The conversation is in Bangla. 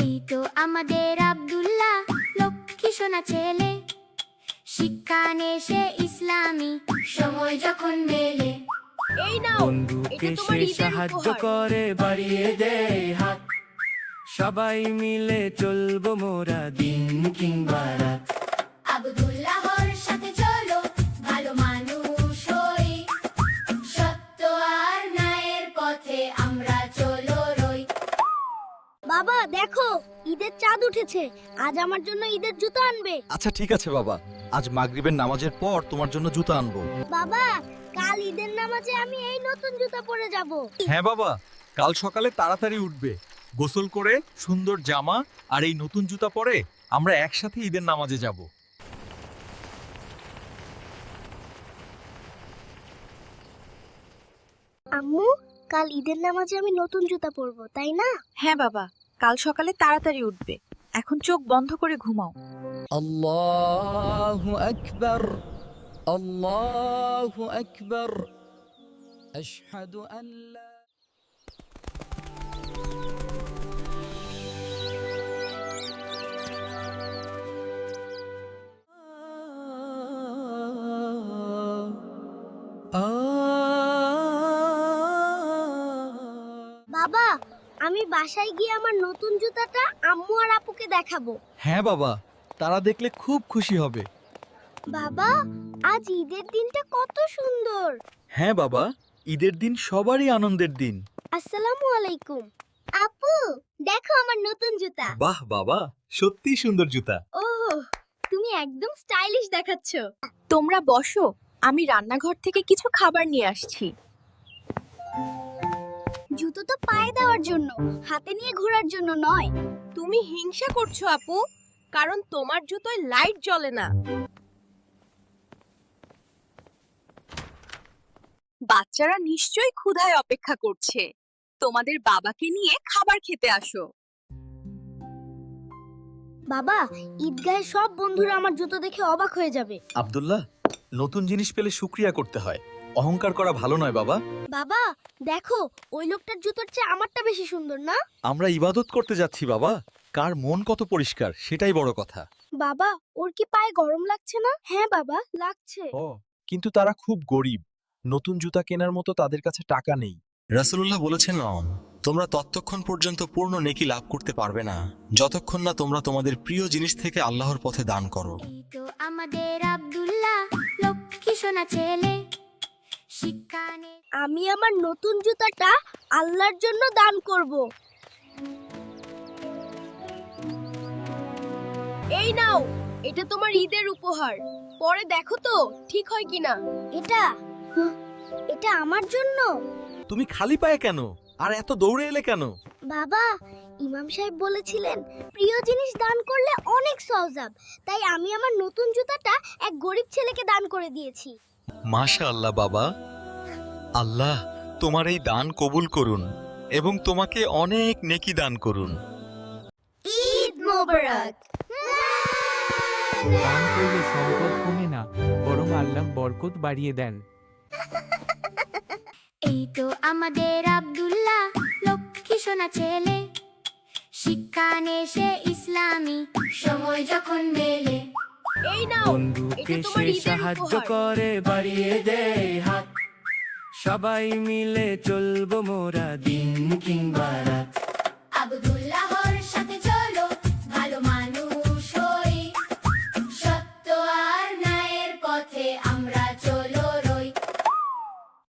এই তো আমাদের আব্দুল্লাহ, লক্ষ্মী সোনা ছেলে। শিক্ষা নেশে ইসলামী, সময় যখন মেলে। এই নাও, বন্ধুকে এটা তোমার সে ঈদের সাহায্য উপহার। করে, বাড়িয়ে দেয় হাত। সবাই মিলে চলবো মোরা দিন কিংবা রাত। আব্দুল্লাহর সাথে চলো, ভালো মানুষ হই। সত্য আর ন্যায়ের পথে আমরা চলো রই। বাবা দেখো, ঈদের চাঁদ উঠেছে। আজ আমার জন্য ঈদের জুতো আনবে। আচ্ছা ঠিক আছে বাবা, আজ মাগরিবের নামাজের পর তোমার জন্য জুতা আনবো। বাবা, কাল ঈদের নামাজে আমি এই নতুন জুতা পরে যাব। হ্যাঁ বাবা, কাল সকালে তাড়াতাড়ি উঠবে, গোসল করে সুন্দর জামা আর এই নতুন জুতা পরে আমরা একসাথে ঈদের নামাজে যাব। আম্মু, কাল ঈদের নামাজে আমি নতুন জুতা পরবো, তাই না? হ্যাঁ বাবা, কাল সকালে তাড়াতাড়ি উঠবে। এখন চোখ বন্ধ করে ঘুমাও। الله أكبر الله أكبر أشهد أن لا বাবা, আমি বাসায় গিয়ে আমার নতুন জুতাটা আম্মু আর আপুকে দেখাবো। হ্যাঁ বাবা, তারা দেখলে খুব খুশি হবে। বাবা, আজ ঈদের দিনটা কত সুন্দর। হ্যাঁ বাবা, ঈদের দিন সবারই আনন্দের দিন। আসসালামু আলাইকুম। আপু, দেখো আমার নতুন জুতা। বাহ বাবা, সত্যিই সুন্দর জুতা। ওহ, তুমি একদম স্টাইলিশ দেখাচ্ছ। তোমরা বসো, আমি রান্নাঘর থেকে কিছু খাবার নিয়ে আসছি। জুতো তো পায়ে দেওয়ার জন্য, হাতে নিয়ে ঘোরার জন্য নয়। তুমি হিংসা করছো আপু, কারণ তোমার জুতোয় লাইট জ্বলে না। বাচ্চারা নিশ্চয়ই ক্ষুধায় অপেক্ষা করছে। তোমাদের বাবাকে নিয়ে খাবার খেতে আসো। বাবা, ঈদগাহে সব বন্ধুরা আমার জুতো দেখে অবাক হয়ে যাবে। আব্দুল্লাহ, নতুন জিনিস পেলে শুকরিয়া করতে হয়, অহংকার করা ভালো নয় বাবা। বাবা দেখো, ওই লোকটার জুতোর চেয়ে আমারটা বেশি সুন্দর না? আমরা ইবাদত করতে যাচ্ছি বাবা, কার মন কত পরিষ্কার সেটাই বড় কথা। বাবা, ওর কি পায়ে গরম লাগছে না? হ্যাঁ বাবা, লাগছে। কিন্তু তারা খুব গরিব, নতুন জুতা কেনার মতো তাদের কাছে টাকা নেই। রাসূলুল্লাহ বলেছেন, তোমরা ততক্ষণ পর্যন্ত পূর্ণ নেকি লাভ করতে পারবে না যতক্ষণ না তোমরা তোমাদের প্রিয় জিনিস থেকে আল্লাহর পথে দান করো। এই তো আমাদের আব্দুল্লাহ, লক্ষ্মী সোনা ছেলে। শিক্ষা নে আমি আমার নতুন জুতাটা আল্লাহর জন্য দান করব। এই নাও, এটা তোমার ঈদের উপহার। পরে দেখো তো ঠিক হয় কিনা। এটা আমার জন্য? তুমি খালি পায়ে কেন আর এত দৌড়ে এলে কেন? বাবা, ইমাম সাহেব বলেছিলেন প্রিয় জিনিস দান করলে অনেক সওয়াব, তাই আমি আমার নতুন জুতাটা এক গরিব ছেলেকে দান করে দিয়েছি। মাশাআল্লাহ বাবা, আল্লাহ তোমার এই দান কবুল করুন এবং তোমাকে অনেক নেকি দান করুন। ঈদ মোবারক। দান করলে সম্পদ কমে না, বরং আল্লাহ বরকত বাড়িয়ে দেন। এই তো আমাদের আব্দুল্লাহ, লক্ষ্মী সোনা ছেলে। শিক্ষা নেশে ইসলামী, সময় যখন মেলে। এই নাও, বন্ধুকে এটা তোমার সে ঈদের সাহায্য উপহার। করে, বাড়িয়ে দেয় হাত। সবাই মিলে চলবো মোরা দিন কিংবা রাত। আব্দুল্লাহ